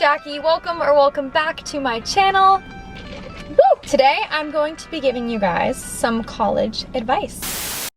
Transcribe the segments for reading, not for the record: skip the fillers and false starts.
Jackie. Welcome back to my channel. Woo! Today I'm going to be giving you guys some college advice.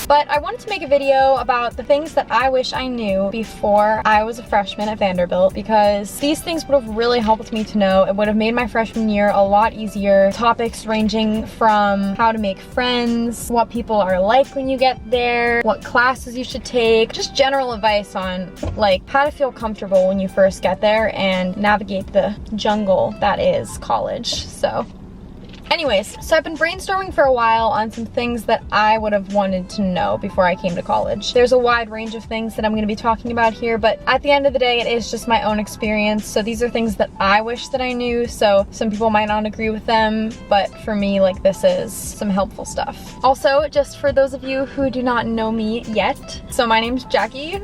But I wanted to make a video about the things that I wish I knew before I was a freshman at Vanderbilt, because these things would have really helped me to know. It would have made my freshman year a lot easier. Topics ranging from how to make friends, what people are like when you get there, what classes you should take, just general advice on like how to feel comfortable when you first get there and navigate the jungle that is college. Anyways, so I've been brainstorming for a while on some things that I would have wanted to know before I came to college. There's a wide range of things that I'm going to be talking about here, but at the end of the day, it is just my own experience. So these are things that I wish that I knew. So some people might not agree with them, but for me, like, this is some helpful stuff. Also, just for those of you who do not know me yet, so my name's Jackie.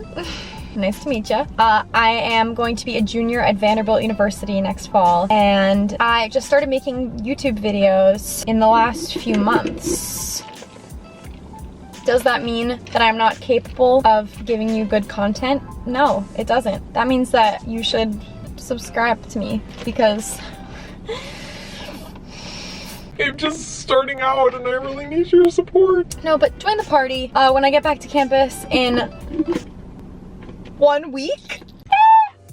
Nice to meet you. I am going to be a junior at Vanderbilt University next fall, and I just started making YouTube videos in the last few months. Does that mean that I'm not capable of giving you good content? No, it doesn't. That means that you should subscribe to me, because I'm just starting out and I really need your support. No, but join the party when I get back to campus in 1 week?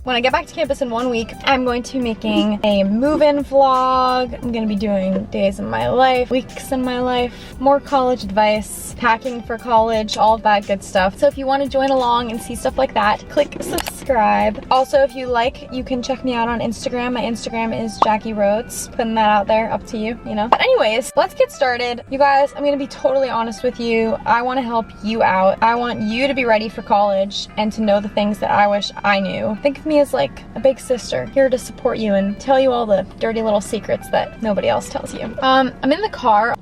When I get back to campus in 1 week, I'm going to be making a move-in vlog. I'm gonna be doing days in my life, weeks in my life, more college advice, packing for college, all of that good stuff. So if you want to join along and see stuff like that, click subscribe. Also, if you like, you can check me out on Instagram. My Instagram is Jackie Rhoads. Putting that out there, up to you, you know. But anyways, let's get started. You guys, I'm gonna be totally honest with you. I want to help you out. I want you to be ready for college and to know the things that I wish I knew. Think of me as like a big sister, here to support you and tell you all the dirty little secrets that nobody else tells you. I'm in the car.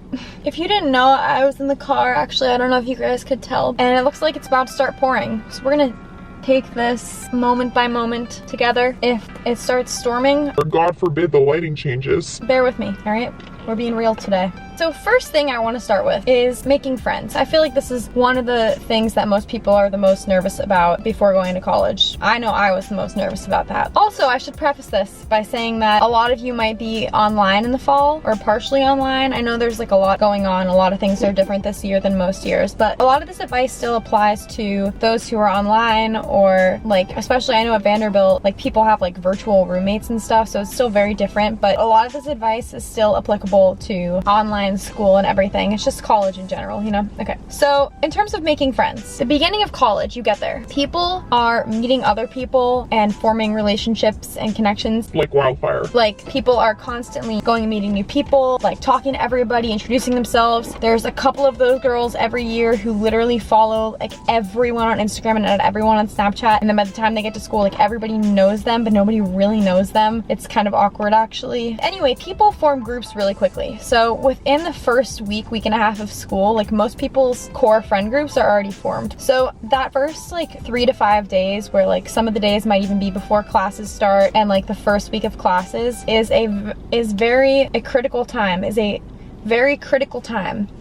If you didn't know, I was in the car. Actually, I don't know if you guys could tell. And it looks like it's about to start pouring. So we're gonna take this moment by moment together. If it starts storming, or God forbid the lighting changes, bear with me, all right? We're being real today. So first thing I want to start with is making friends. I feel like this is one of the things that most people are the most nervous about before going to college. I know I was the most nervous about that. Also, I should preface this by saying that a lot of you might be online in the fall or partially online. I know there's like a lot going on. A lot of things are different this year than most years, but a lot of this advice still applies to those who are online, or like, especially I know at Vanderbilt, like people have like virtual roommates and stuff, so it's still very different, but a lot of this advice is still applicable to online school and everything. It's just college in general, you know? Okay, so in terms of making friends, the beginning of college, you get there. People are meeting other people and forming relationships and connections like wildfire. Like, people are constantly going and meeting new people, like talking to everybody, introducing themselves. There's a couple of those girls every year who literally follow like everyone on Instagram and everyone on Snapchat, and then by the time they get to school, like everybody knows them, but nobody really knows them. It's kind of awkward, actually. Anyway, people form groups really quickly. So within the first week and a half of school, like most people's core friend groups are already formed. So that first like 3 to 5 days, where like some of the days might even be before classes start, and like the first week of classes is a very critical time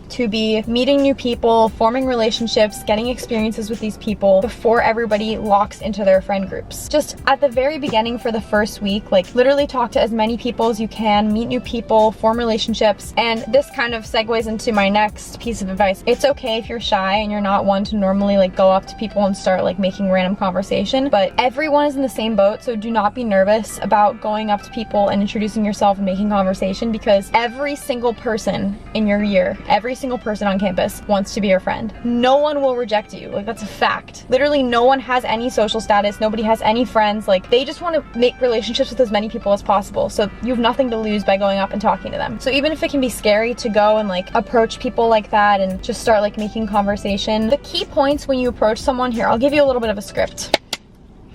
to be meeting new people, forming relationships, getting experiences with these people before everybody locks into their friend groups. Just at the very beginning for the first week, like literally talk to as many people as you can, meet new people, form relationships. And this kind of segues into my next piece of advice. It's okay if you're shy and you're not one to normally like go up to people and start like making random conversation, but everyone is in the same boat, so do not be nervous about going up to people and introducing yourself and making conversation, because every single person in your year, every single person on campus wants to be your friend. No one will reject you. Like, that's a fact. Literally no one has any social status. Nobody has any friends. Like, they just want to make relationships with as many people as possible. So you have nothing to lose by going up and talking to them. So even if it can be scary to go and like approach people like that and just start like making conversation, the key points when you approach someone, here, I'll give you a little bit of a script.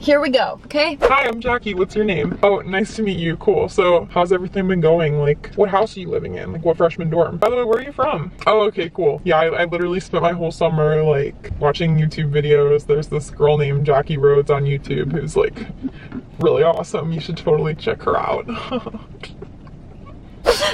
Here we go, okay? Hi, I'm Jackie. What's your name? Oh, nice to meet you. Cool. So, how's everything been going? Like, what house are you living in? Like, what freshman dorm? By the way, where are you from? Oh, okay, cool. Yeah, I literally spent my whole summer, like, watching YouTube videos. There's this girl named Jackie Rhoads on YouTube who's, like, really awesome. You should totally check her out.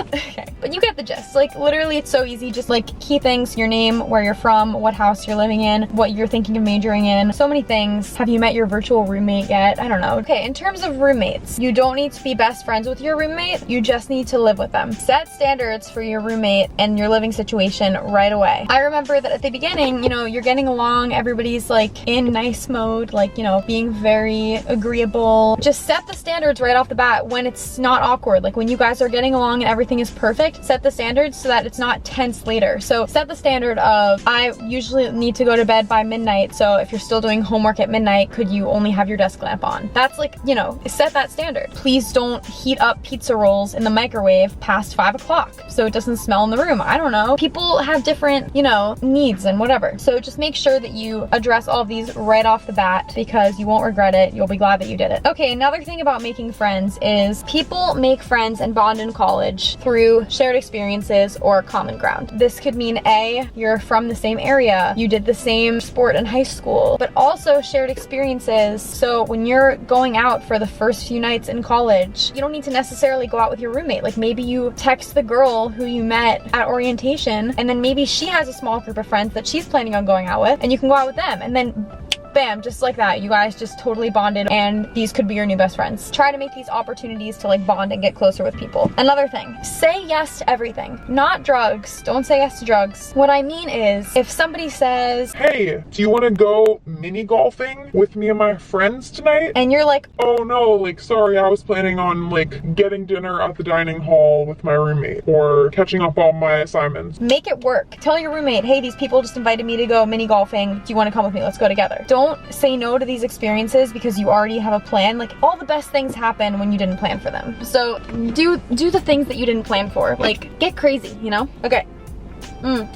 Okay, but you get the gist. Like literally it's so easy. Just like key things: your name, where you're from, what house you're living in, what you're thinking of majoring in, so many things. Have you met your virtual roommate yet? I don't know. Okay, in terms of roommates, you don't need to be best friends with your roommate, you just need to live with them. Set standards for your roommate and your living situation right away. I remember that at the beginning, you know, you're getting along, everybody's like in nice mode, like, you know, being very agreeable. Just set the standards right off the bat when it's not awkward. Like when you guys are getting along and everything is perfect, set the standards so that it's not tense later. So set the standard of, I usually need to go to bed by midnight, so if you're still doing homework at midnight, could you only have your desk lamp on? That's like, you know, set that standard. Please don't heat up pizza rolls in the microwave past 5 o'clock so it doesn't smell in the room. I don't know. People have different, you know, needs and whatever. So just make sure that you address all of these right off the bat because you won't regret it. You'll be glad that you did it. Okay, another thing about making friends is people make friends and bond in college through shared experiences or common ground. This could mean A, you're from the same area, you did the same sport in high school, but also shared experiences. So when you're going out for the first few nights in college, you don't need to necessarily go out with your roommate. Like maybe you text the girl who you met at orientation, and then maybe she has a small group of friends that she's planning on going out with, and you can go out with them, and then bam, just like that, you guys just totally bonded and these could be your new best friends. Try to make these opportunities to like bond and get closer with people. Another thing, say yes to everything. Not drugs, don't say yes to drugs. What I mean is, if somebody says, hey, do you want to go mini golfing with me and my friends tonight? And you're like, oh no, like sorry, I was planning on like getting dinner at the dining hall with my roommate or catching up on my assignments. Make it work. Tell your roommate, hey, these people just invited me to go mini golfing. Do you want to come with me? Let's go together. Don't say no to these experiences because you already have a plan. Like all the best things happen when you didn't plan for them. So do the things that you didn't plan for. Like get crazy, you know? Okay.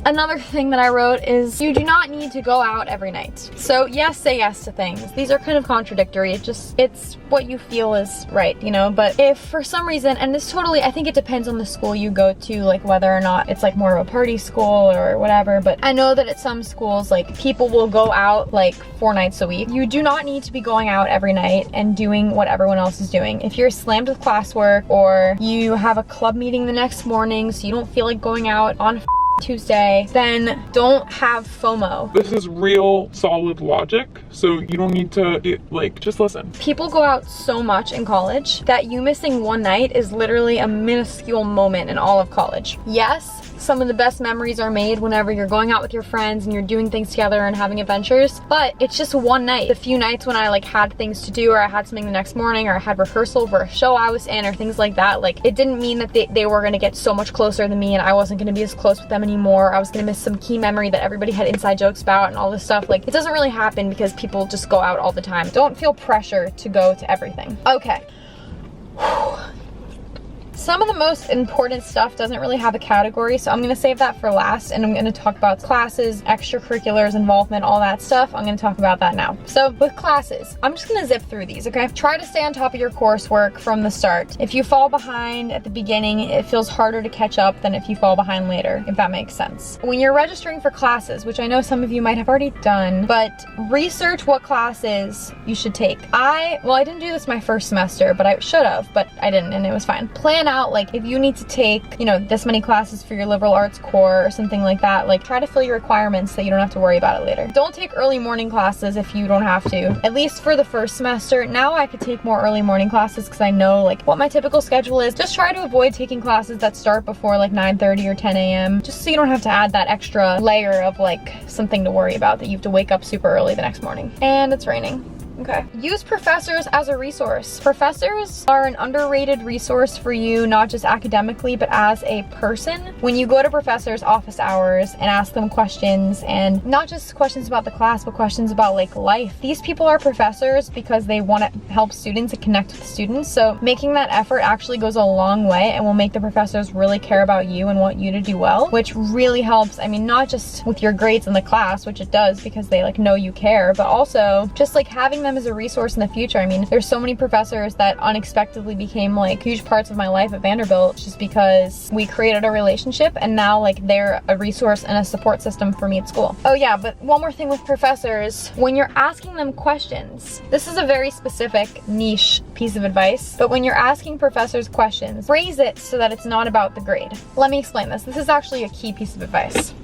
Another thing that I wrote is you do not need to go out every night. So yes, say yes to things. These are kind of contradictory. It's what you feel is right, you know? But if for some reason, and this totally, I think it depends on the school you go to, like whether or not it's like more of a party school or whatever, but I know that at some schools, like people will go out like 4 nights a week. You do not need to be going out every night and doing what everyone else is doing. If you're slammed with classwork or you have a club meeting the next morning so you don't feel like going out on Tuesday, then don't have FOMO. This is real solid logic, so you don't need to like, just listen. People go out so much in college that you missing one night is literally a minuscule moment in all of college. Yes, some of the best memories are made whenever you're going out with your friends and you're doing things together and having adventures, but it's just one night. The few nights when I like had things to do or I had something the next morning or I had rehearsal for a show I was in or things like that, like it didn't mean that they were gonna get so much closer than me and I wasn't gonna be as close with them anymore. I was gonna miss some key memory that everybody had inside jokes about and all this stuff. Like it doesn't really happen because people just go out all the time. Don't feel pressure to go to everything. Okay. Some of the most important stuff doesn't really have a category, so I'm gonna save that for last, and I'm gonna talk about classes, extracurriculars, involvement, all that stuff. I'm gonna talk about that now. So with classes, I'm just gonna zip through these, okay? Try to stay on top of your coursework from the start. If you fall behind at the beginning, it feels harder to catch up than if you fall behind later, if that makes sense. When you're registering for classes, which I know some of you might have already done, but research what classes you should take. Well, I didn't do this my first semester, but I should have, but I didn't, and it was fine. Plan out, like if you need to take, you know, this many classes for your liberal arts core or something like that, like try to fill your requirements so you don't have to worry about it later. Don't take early morning classes if you don't have to, at least for the first semester. Now I could take more early morning classes because I know like what my typical schedule is. Just try to avoid taking classes that start before like 9:30 or 10 a.m. just so you don't have to add that extra layer of like something to worry about that you have to wake up super early the next morning. And it's raining. Okay. Use professors as a resource. Professors are an underrated resource for you, not just academically, but as a person. When you go to professors' office hours and ask them questions, and not just questions about the class, but questions about like life. These people are professors because they want to help students and connect with students. So making that effort actually goes a long way and will make the professors really care about you and want you to do well, which really helps. I mean, not just with your grades in the class, which it does because they like know you care, but also just like having them as a resource in the future. I mean, there's so many professors that unexpectedly became like huge parts of my life at Vanderbilt just because we created a relationship, and now like they're a resource and a support system for me at school. Oh yeah, but one more thing with professors, when you're asking them questions, this is a very specific niche piece of advice, but when you're asking professors questions, phrase it so that it's not about the grade. Let me explain this. This is actually a key piece of advice.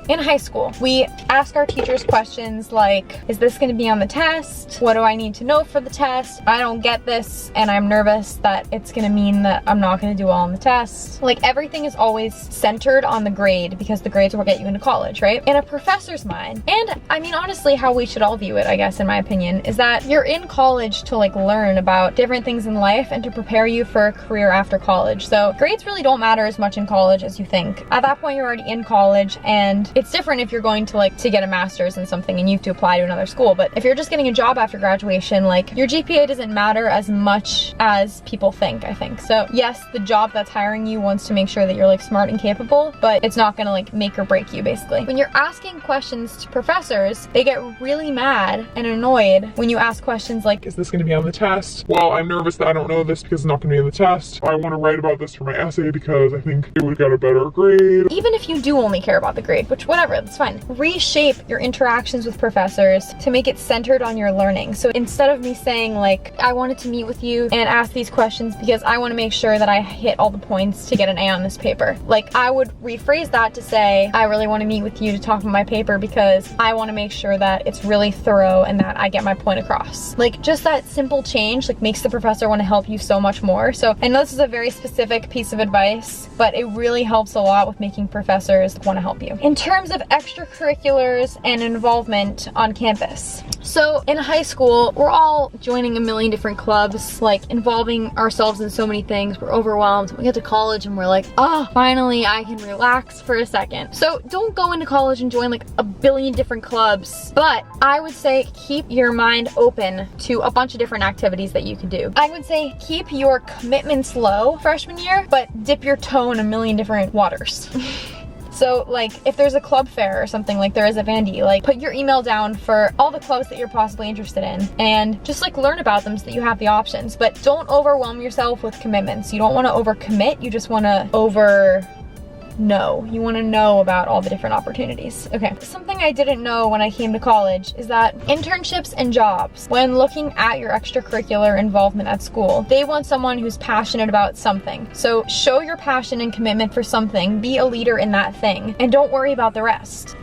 In high school, we ask our teachers questions like, is this gonna be on the test? What do I need to know for the test? I don't get this and I'm nervous that it's gonna mean that I'm not gonna do well on the test. Like, everything is always centered on the grade because the grades will get you into college, right? In a professor's mind, and I mean, honestly, how we should all view it, I guess, in my opinion, is that you're in college to like learn about different things in life and to prepare you for a career after college. So grades really don't matter as much in college as you think. At that point, you're already in college, and it's different if you're going to like to get a master's in something and you have to apply to another school. But if you're just getting a job after graduation, like, your GPA doesn't matter as much as people think, I think. So yes, the job that's hiring you wants to make sure that you're like smart and capable, but it's not gonna like make or break you, basically. When you're asking questions to professors, they get really mad and annoyed when you ask questions like, is this gonna be on the test? Well, I'm nervous that I don't know this because it's not gonna be on the test. I wanna write about this for my essay because I think it would've got a better grade. even if you do only care about the grade, which whatever, that's fine. Reshape your interactions with professors to make it centered on your learning. So instead of me saying like, I wanted to meet with you and ask these questions because I want to make sure that I hit all the points to get an A on this paper, like, I would rephrase that to say, I really want to meet with you to talk about my paper because I want to make sure that it's really thorough and that I get my point across. Like, just that simple change like makes the professor want to help you so much more. So I know this is a very specific piece of advice, but it really helps a lot with making professors want to help you. In terms of extracurriculars and involvement on campus. So in high school, we're all joining a million different clubs, like involving ourselves in so many things. We're overwhelmed. We get to college and we're like, oh, finally I can relax for a second. So don't go into college and join like a billion different clubs, but I would say keep your mind open to a bunch of different activities that you can do. I would say keep your commitments low freshman year, but dip your toe in a million different waters. So like, if there's a club fair or something like there is at Vandy, like, put your email down for all the clubs that you're possibly interested in and just like learn about them so that you have the options. But don't overwhelm yourself with commitments. You don't want to overcommit, you just want to you want to know about all the different opportunities. Okay, something I didn't know when I came to college is that internships and jobs, when looking at your extracurricular involvement at school, they want someone who's passionate about something. So show your passion and commitment for something, be a leader in that thing, and don't worry about the rest.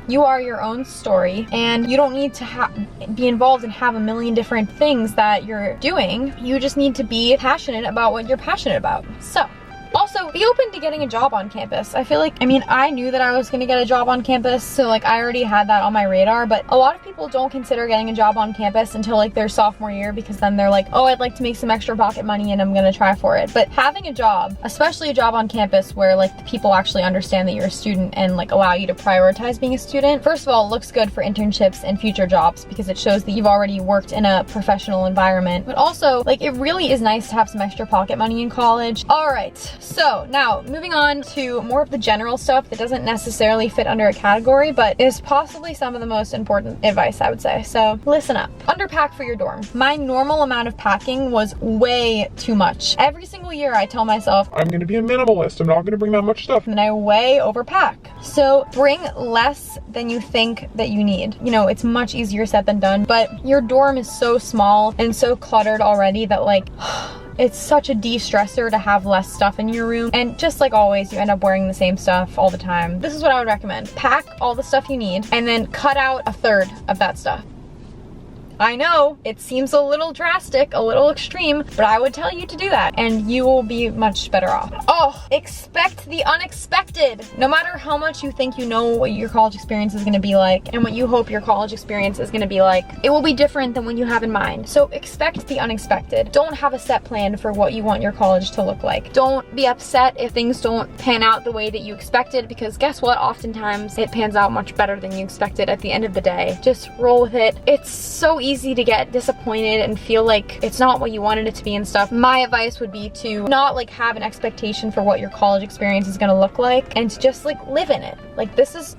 You are your own story, and you don't need to be involved and have a million different things that you're doing. You just need to be passionate about what you're passionate about. So also, be open to getting a job on campus. I feel like, I mean, I knew that I was gonna get a job on campus, so like I already had that on my radar, but a lot of people don't consider getting a job on campus until like their sophomore year, because then they're like, oh, I'd like to make some extra pocket money and I'm gonna try for it. But having a job, especially a job on campus where like the people actually understand that you're a student and like allow you to prioritize being a student, first of all, it looks good for internships and future jobs because it shows that you've already worked in a professional environment. But also, like, it really is nice to have some extra pocket money in college. All right. So now moving on to more of the general stuff that doesn't necessarily fit under a category, but is possibly some of the most important advice, I would say. So listen up. Underpack for your dorm. My normal amount of packing was way too much. Every single year I tell myself, I'm gonna be a minimalist. I'm not gonna bring that much stuff. And I way overpack. So bring less than you think that you need. You know, it's much easier said than done, but your dorm is so small and so cluttered already that like, it's such a de-stressor to have less stuff in your room. And just like always, you end up wearing the same stuff all the time. This is what I would recommend. Pack all the stuff you need and then cut out a third of that stuff. I know it seems a little drastic, a little extreme, but I would tell you to do that and you will be much better off. Oh, expect the unexpected. No matter how much you think you know what your college experience is gonna be like and what you hope your college experience is gonna be like, it will be different than what you have in mind. So expect the unexpected. Don't have a set plan for what you want your college to look like. Don't be upset if things don't pan out the way that you expected, because guess what? Oftentimes it pans out much better than you expected at the end of the day. Just roll with it. It's so easy to get disappointed and feel like it's not what you wanted it to be and stuff. My advice would be to not like have an expectation for what your college experience is gonna look like and to just like live in it. Like,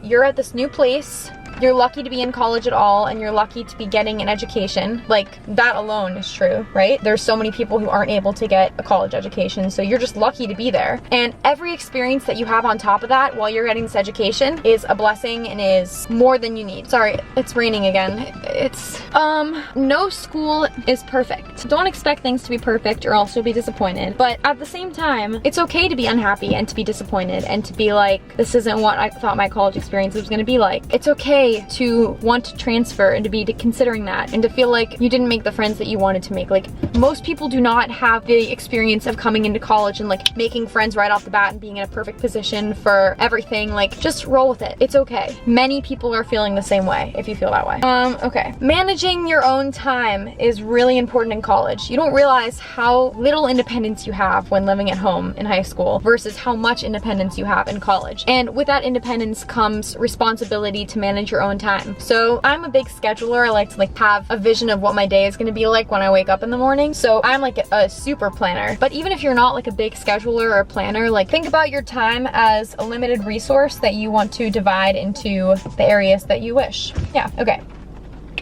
you're at this new place. you're lucky to be in college at all, and you're lucky to be getting an education. Like, that alone is true, right? There's so many people who aren't able to get a college education, so you're just lucky to be there. And every experience that you have on top of that while you're getting this education is a blessing and is more than you need. Sorry, it's raining again. It's, no school is perfect. Don't expect things to be perfect or else you'll be disappointed. But at the same time, it's okay to be unhappy and to be disappointed and to be like, this isn't what I thought my college experience was gonna be like. It's okay to want to transfer and to be considering that and to feel like you didn't make the friends that you wanted to make. Like, most people do not have the experience of coming into college and like making friends right off the bat and being in a perfect position for everything. Like, just roll with it. It's okay. Many people are feeling the same way if you feel that way. Okay. Managing your own time is really important in college. You don't realize how little independence you have when living at home in high school versus how much independence you have in college. And with that independence comes responsibility to manage your own time. So I'm a big scheduler. I like to like have a vision of what my day is gonna be like when I wake up in the morning. So I'm like a super planner. But even if you're not like a big scheduler or planner, like think about your time as a limited resource that you want to divide into the areas that you wish. Yeah, okay.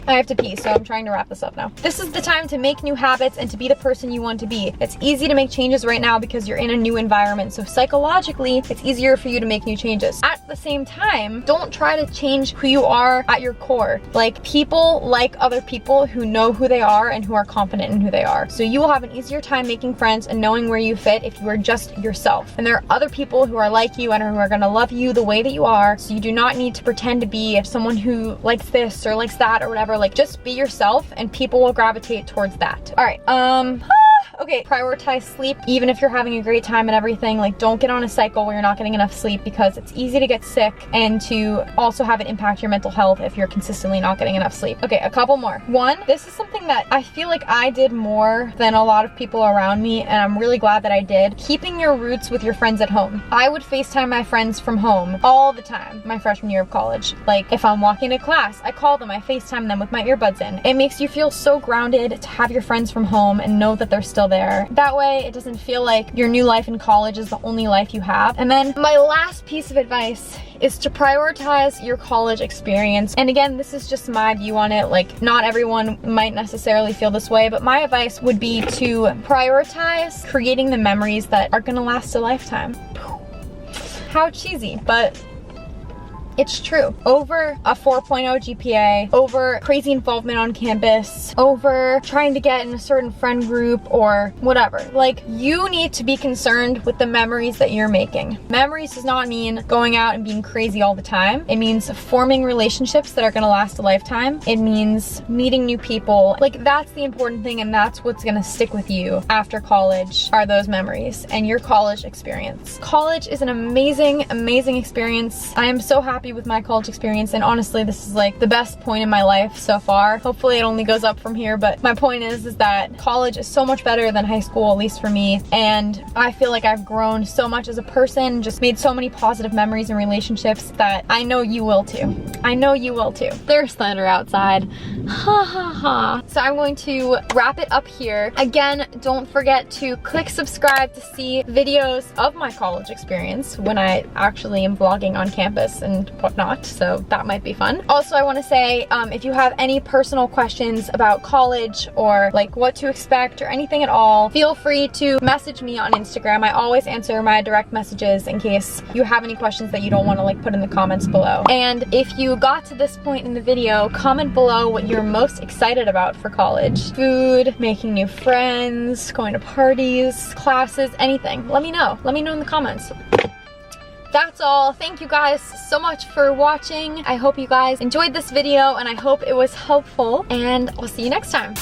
I have to pee, so I'm trying to wrap this up now. This is the time to make new habits and to be the person you want to be. It's easy to make changes right now because you're in a new environment, so psychologically, it's easier for you to make new changes. At the same time, don't try to change who you are at your core. Like, people like other people who know who they are and who are confident in who they are. So you will have an easier time making friends and knowing where you fit if you are just yourself. And there are other people who are like you and who are gonna love you the way that you are, so you do not need to pretend to be someone who likes this or likes that or whatever. Like, just be yourself and people will gravitate towards that. All right, okay, prioritize sleep. Even if you're having a great time and everything, like, don't get on a cycle where you're not getting enough sleep because it's easy to get sick and to also have it impact your mental health if you're consistently not getting enough sleep. Okay, a couple more. One, this is something that I feel like I did more than a lot of people around me, and I'm really glad that I did. Keeping your roots with your friends at home. I would FaceTime my friends from home all the time my freshman year of college. Like, if I'm walking to class, I call them, I FaceTime them with my earbuds in. It makes you feel so grounded to have your friends from home and know that they're still there. That way, it doesn't feel like your new life in college is the only life you have. And then my last piece of advice is to prioritize your college experience. And again, this is just my view on it. Like, not everyone might necessarily feel this way, but my advice would be to prioritize creating the memories that are gonna last a lifetime. How cheesy, but it's true. Over a 4.0 GPA, over crazy involvement on campus, over trying to get in a certain friend group or whatever. Like, you need to be concerned with the memories that you're making. Memories does not mean going out and being crazy all the time. It means forming relationships that are gonna last a lifetime. It means meeting new people. Like, that's the important thing, and that's what's gonna stick with you after college, are those memories and your college experience. College is an amazing, amazing experience. I am so happy with my college experience, and honestly, this is like the best point in my life so far. Hopefully it only goes up from here, but my point is that college is so much better than high school, at least for me, and I feel like I've grown so much as a person, just made so many positive memories and relationships that I know you will too. I know you will too. There's thunder outside. Ha ha ha. So I'm going to wrap it up here. Again, don't forget to click subscribe to see videos of my college experience when I actually am vlogging on campus and whatnot, so that might be fun. Also, I want to say, if you have any personal questions about college or like what to expect or anything at all, feel free to message me on Instagram. I always answer my direct messages in case you have any questions that you don't want to like put in the comments below. And if you got to this point in the video, comment below what you're most excited about for college. Food, making new friends, going to parties, classes, anything. Let me know. Let me know in the comments. That's all. Thank you guys so much for watching. I hope you guys enjoyed this video and I hope it was helpful, and I'll see you next time.